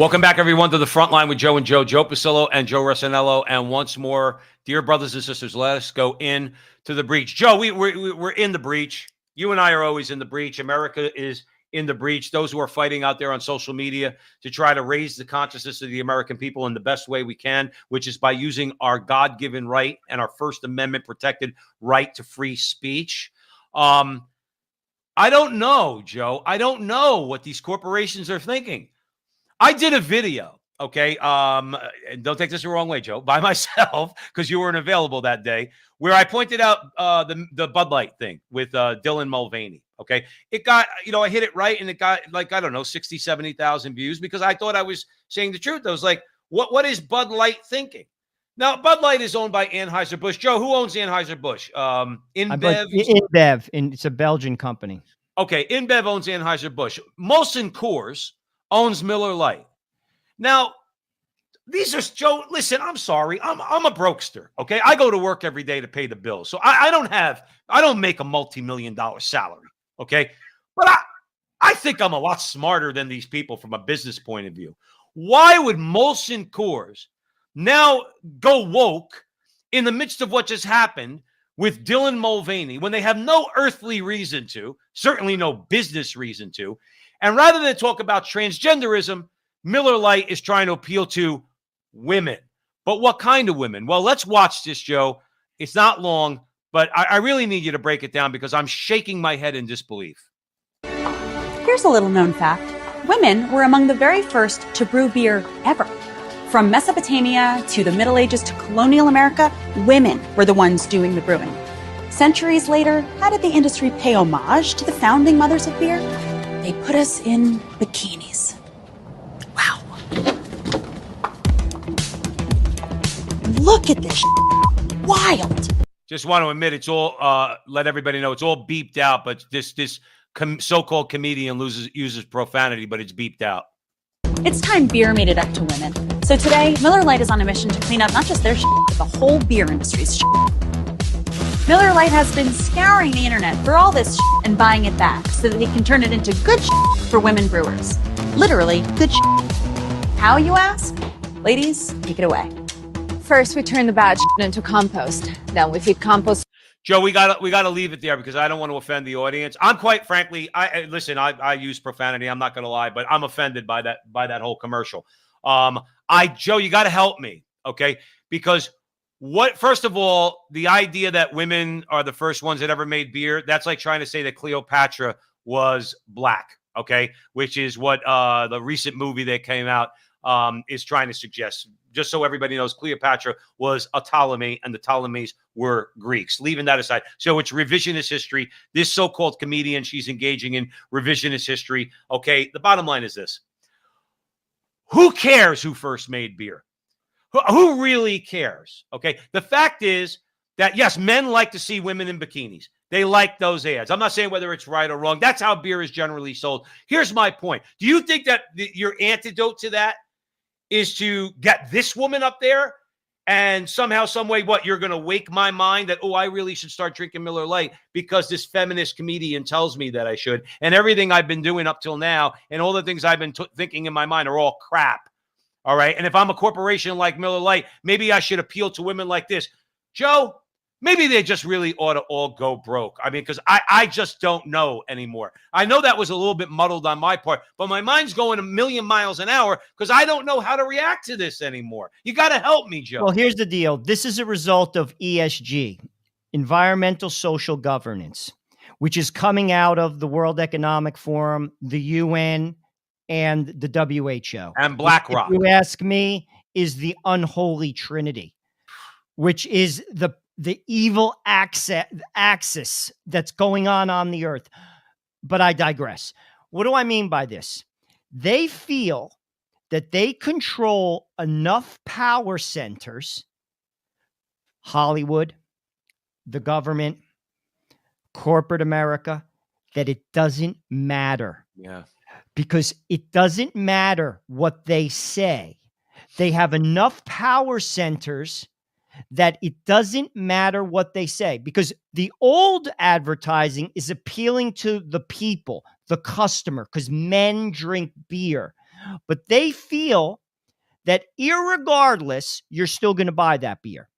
Welcome back, everyone, to the Frontline with Joe and Joe Pasillo and Joe Rossinello. And once more, dear brothers and sisters, let us go in to the breach. Joe, we're in the breach. You and I are always in the breach. America is in the breach. Those who are fighting out there on social media to try to raise the consciousness of the American people in the best way we can, which is by using our God-given right and our First Amendment protected right to free speech. I don't know, Joe. I don't know what these corporations are thinking. I did a video, okay? And don't take this the wrong way, Joe, by myself, because you weren't available that day, where I pointed out the Bud Light thing with Dylan Mulvaney, okay? It got, I hit it right, and it got, 60, 70,000 views because I thought I was saying the truth. I was like, what is Bud Light thinking? Now, Bud Light is owned by Anheuser-Busch. Joe, who owns Anheuser-Busch? InBev? InBev, it's a Belgian company. Okay, InBev owns Anheuser-Busch. Molson Coors owns Miller Lite. Now, these are, Joe, listen, I'm sorry. I'm a brokester, okay? I go to work every day to pay the bills. So I don't make a multi-million-dollar salary, okay? But I think I'm a lot smarter than these people from a business point of view. Why would Molson Coors now go woke in the midst of what just happened with Dylan Mulvaney when they have no earthly reason to, certainly no business reason to? And rather than talk about transgenderism, Miller Lite is trying to appeal to women. But what kind of women? Well, let's watch this, Joe. It's not long, but I really need you to break it down because I'm shaking my head in disbelief. Here's a little known fact. Women were among the very first to brew beer ever. From Mesopotamia to the Middle Ages to colonial America, women were the ones doing the brewing. Centuries later, how did the industry pay homage to the founding mothers of beer? They put us in bikinis. Wow. Look at this wild. Just want to admit it's all, let everybody know it's all beeped out, but this so-called comedian uses profanity, but it's beeped out. It's time beer made it up to women. So today, Miller Lite is on a mission to clean up not just their but the whole beer industry's Miller Lite has been scouring the internet for all this and buying it back so that they can turn it into good for women brewers. Literally, good How, you ask? Ladies, take it away. First, we turn the bad into compost. Then we feed compost. Joe, we gotta leave it there because I don't want to offend the audience. I'm quite frankly, I use profanity. I'm not gonna lie, but I'm offended by that whole commercial. Joe, you got to help me, okay? Because first of all, the idea that women are the first ones that ever made beer, that's like trying to say that Cleopatra was black, okay? Which is what the recent movie that came out is trying to suggest. Just so everybody knows, Cleopatra was a Ptolemy, and the Ptolemies were Greeks. Leaving that aside. So it's revisionist history. This so-called comedian, she's engaging in revisionist history, okay? The bottom line is this. Who cares who first made beer? Who really cares? Okay. The fact is that, yes, men like to see women in bikinis. They like those ads. I'm not saying whether it's right or wrong. That's how beer is generally sold. Here's my point. Do you think that your antidote to that is to get this woman up there and somehow, some way, you're going to wake my mind that, I really should start drinking Miller Lite because this feminist comedian tells me that I should. And everything I've been doing up till now and all the things I've been thinking in my mind are all crap. All right. And if I'm a corporation like Miller Lite, maybe I should appeal to women like this. Joe, maybe they just really ought to all go broke. I mean, because I just don't know anymore. I know that was a little bit muddled on my part, but my mind's going a million miles an hour because I don't know how to react to this anymore. You got to help me, Joe. Well, here's the deal. This is a result of ESG, environmental social governance, which is coming out of the World Economic Forum, the UN, and the WHO. And BlackRock. If you ask me, is the unholy trinity, which is the evil axis that's going on the earth. But I digress. What do I mean by this? They feel that they control enough power centers, Hollywood, the government, corporate America, that it doesn't matter. Yeah. Because it doesn't matter what they say. They have enough power centers that it doesn't matter what they say, because the old advertising is appealing to the people, the customer, because men drink beer. But they feel that irregardless, you're still going to buy that beer.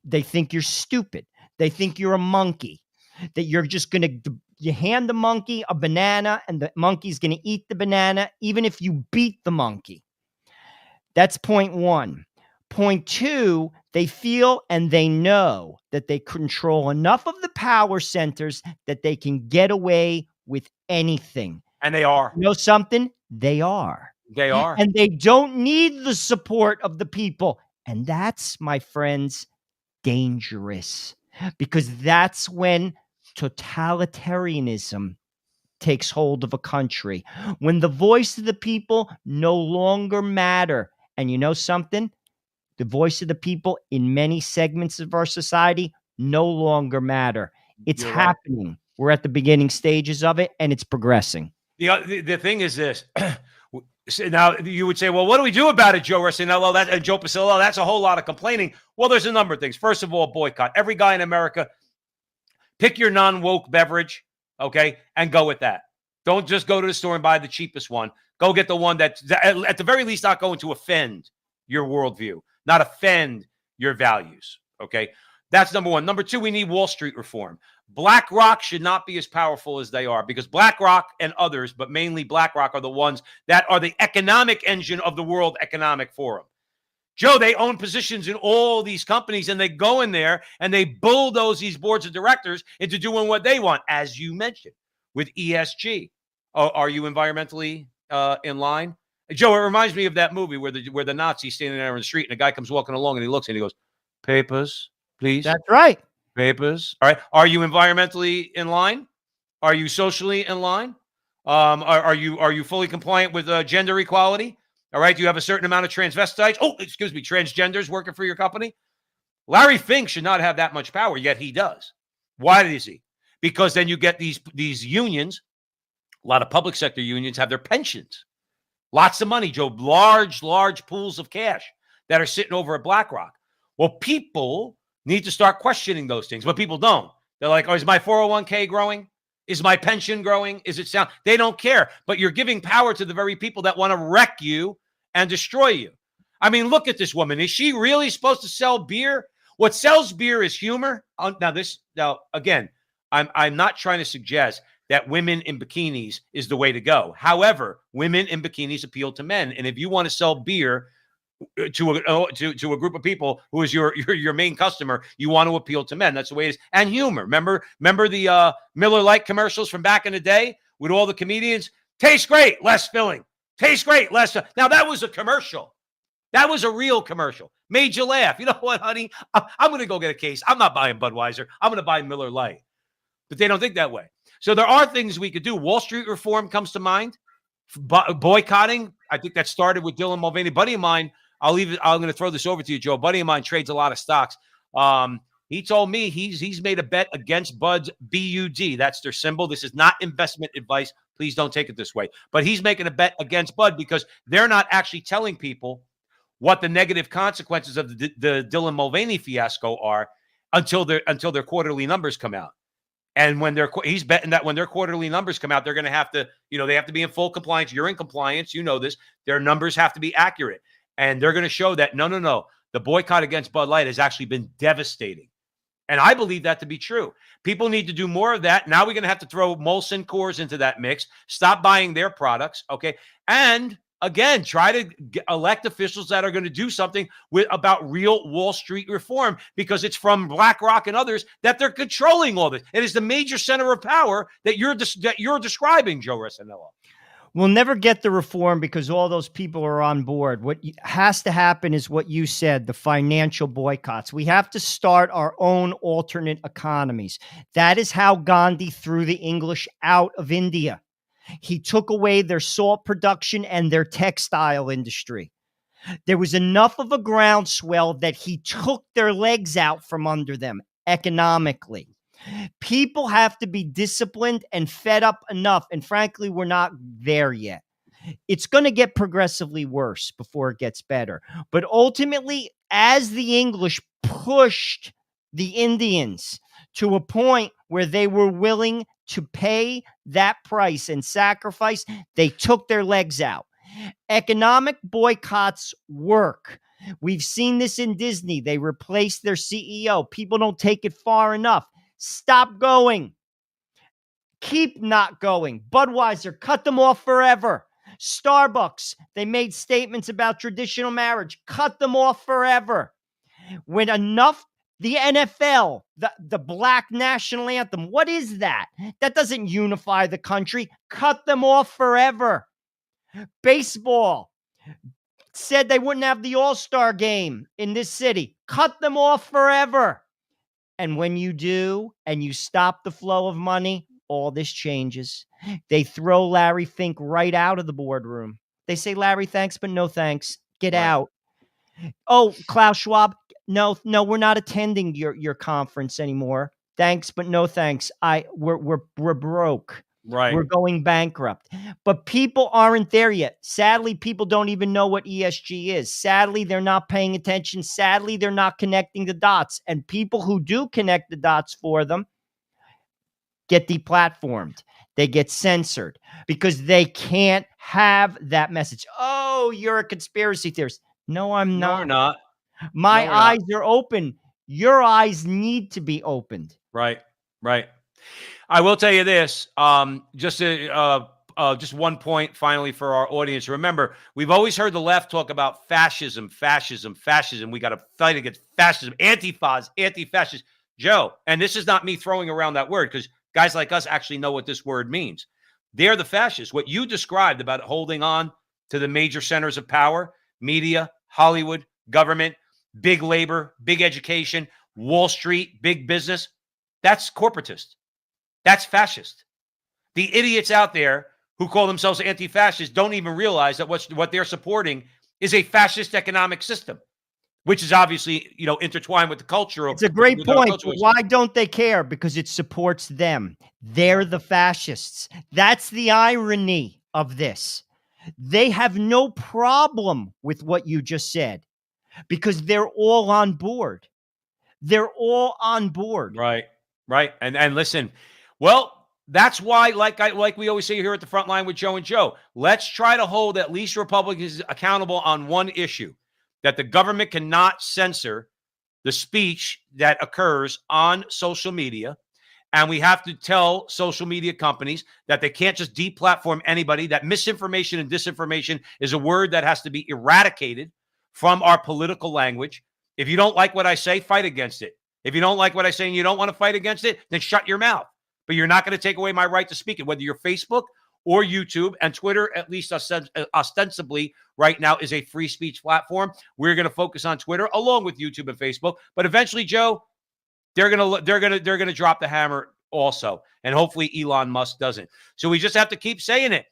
They think you're stupid. They think you're a monkey, that you're just going to, you hand the monkey a banana and the monkey's going to eat the banana, even if you beat the monkey. That's point one. Point two, they feel and they know that they control enough of the power centers that they can get away with anything. And they are. You know something? They are. They are. And they don't need the support of the people. And that's, my friends, dangerous, because that's when totalitarianism takes hold of a country, when the voice of the people no longer matter. And you know something? The voice of the people in many segments of our society no longer matter. It's You're right. happening. We're at the beginning stages of it, and it's progressing. The thing is this. So now you would say, well, what do we do about it, Joe Rossinello? Joe Pasillo? That's a whole lot of complaining. Well, there's a number of things. First of all, boycott. Every guy in America, pick your non-woke beverage, okay, and go with that. Don't just go to the store and buy the cheapest one. Go get the one that's at the very least not going to offend your worldview, not offend your values, okay? That's number one. Number two, we need Wall Street reform. BlackRock should not be as powerful as they are, because BlackRock and others, but mainly BlackRock, are the ones that are the economic engine of the World Economic Forum. Joe, they own positions in all these companies, and they go in there and they bulldoze these boards of directors into doing what they want, as you mentioned, with ESG. Oh, are you environmentally in line? Joe, it reminds me of that movie where the Nazi's standing there in the street and a guy comes walking along and he looks and he goes, papers, please. That's right. Papers. All right. Are you environmentally in line? Are you socially in line? Are you fully compliant with gender equality? All right. Do you have a certain amount of transvestites? Oh, excuse me, transgenders working for your company? Larry Fink should not have that much power, yet he does. Why does he? Because then you get these unions. A lot of public sector unions have their pensions. Lots of money, Joe. Large pools of cash that are sitting over at BlackRock. Well, people need to start questioning those things, but people don't. They're like, oh, is my 401k growing? Is my pension growing? Is it sound? They don't care, but you're giving power to the very people that want to wreck you and destroy you. I mean, look at this woman. Is she really supposed to sell beer? What sells beer is humor. Now, again, I'm not trying to suggest that women in bikinis is the way to go. However, women in bikinis appeal to men. And if you want to sell beer to a group of people who is your main customer, you want to appeal to men. That's the way it is. And humor. Remember the Miller Lite commercials from back in the day with all the comedians? Tastes great, less filling. Tastes great, less. Now, that was a commercial. That was a real commercial. Made you laugh. You know what, honey? I'm going to go get a case. I'm not buying Budweiser. I'm going to buy Miller Lite. But they don't think that way. So there are things we could do. Wall Street reform comes to mind. Boycotting, I think that started with Dylan Mulvaney. Buddy of mine, I'm going to throw this over to you, Joe. Buddy of mine trades a lot of stocks. He told me he's made a bet against Bud's BUD. That's their symbol. This is not investment advice. Please don't take it this way. But he's making a bet against Bud because they're not actually telling people what the negative consequences of the Dylan Mulvaney fiasco are until their quarterly numbers come out. And he's betting that when their quarterly numbers come out, they're going to have to, they have to be in full compliance. You're in compliance. You know this. Their numbers have to be accurate. And they're going to show that, no. The boycott against Bud Light has actually been devastating. And I believe that to be true. People need to do more of that. Now we're going to have to throw Molson Coors into that mix. Stop buying their products. Okay. And again, try to elect officials that are going to do something about real Wall Street reform, because it's from BlackRock and others that they're controlling all this. It is the major center of power that you're describing, Joe Rossinello. We'll never get the reform because all those people are on board. What has to happen is what you said, the financial boycotts. We have to start our own alternate economies. That is how Gandhi threw the English out of India. He took away their salt production and their textile industry. There was enough of a groundswell that he took their legs out from under them economically. People have to be disciplined and fed up enough. And frankly, we're not there yet. It's going to get progressively worse before it gets better. But ultimately, as the English pushed the Indians to a point where they were willing to pay that price and sacrifice, they took their legs out. Economic boycotts work. We've seen this in Disney. They replaced their CEO. People don't take it far enough. Stop going. Keep not going. Budweiser, cut them off forever. Starbucks, they made statements about traditional marriage. Cut them off forever. When enough, the NFL, the black national anthem, what is that? That doesn't unify the country. Cut them off forever. Baseball said they wouldn't have the All-Star game in this city. Cut them off forever. And when you do, and you stop the flow of money, all this changes. They throw Larry Fink right out of the boardroom. They say, Larry, thanks, but no thanks. Get out. Oh, Klaus Schwab, no, we're not attending your conference anymore. Thanks, but no thanks. We're broke. Right. We're going bankrupt. But people aren't there yet. Sadly, people don't even know what ESG is. Sadly, they're not paying attention. Sadly, they're not connecting the dots. And people who do connect the dots for them get deplatformed. They get censored because they can't have that message. Oh, you're a conspiracy theorist. No, I'm not. No, we're not. My No, we're eyes not. are open. Your eyes need to be opened. Right. I will tell you this, just one point finally for our audience. Remember, we've always heard the left talk about fascism. We got to fight against fascism, anti-fascist. Joe, and this is not me throwing around that word because guys like us actually know what this word means. They're the fascists. What you described about holding on to the major centers of power, media, Hollywood, government, big labor, big education, Wall Street, big business, that's corporatist. That's fascist. The idiots out there who call themselves anti-fascists don't even realize that what they're supporting is a fascist economic system, which is obviously, intertwined with the culture. It's a great point. But why don't they care? Because it supports them. They're the fascists. That's the irony of this. They have no problem with what you just said because they're all on board. They're all on board. Right. And listen, well, that's why, like we always say here at the front line with Joe and Joe, let's try to hold at least Republicans accountable on one issue, that the government cannot censor the speech that occurs on social media. And we have to tell social media companies that they can't just deplatform anybody, that misinformation and disinformation is a word that has to be eradicated from our political language. If you don't like what I say, fight against it. If you don't like what I say and you don't want to fight against it, then shut your mouth. But you're not going to take away my right to speak it, whether you're Facebook or YouTube, and Twitter, at least ostensibly right now, is a free speech platform. We're going to focus on Twitter along with YouTube and Facebook. But eventually, Joe, they're going to drop the hammer also, and hopefully Elon Musk doesn't. So we just have to keep saying it.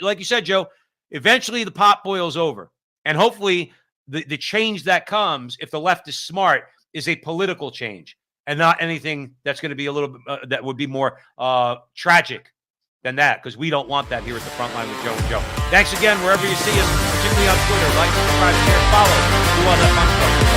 Like you said, Joe. Eventually, the pot boils over, and hopefully, the change that comes, if the left is smart, is a political change and not anything that's going to be a little bit that would be more tragic than that, because we don't want that here at the front line with Joe and Joe. Thanks again, wherever you see us, particularly on Twitter. Like, subscribe, share, follow. Do all that fun stuff.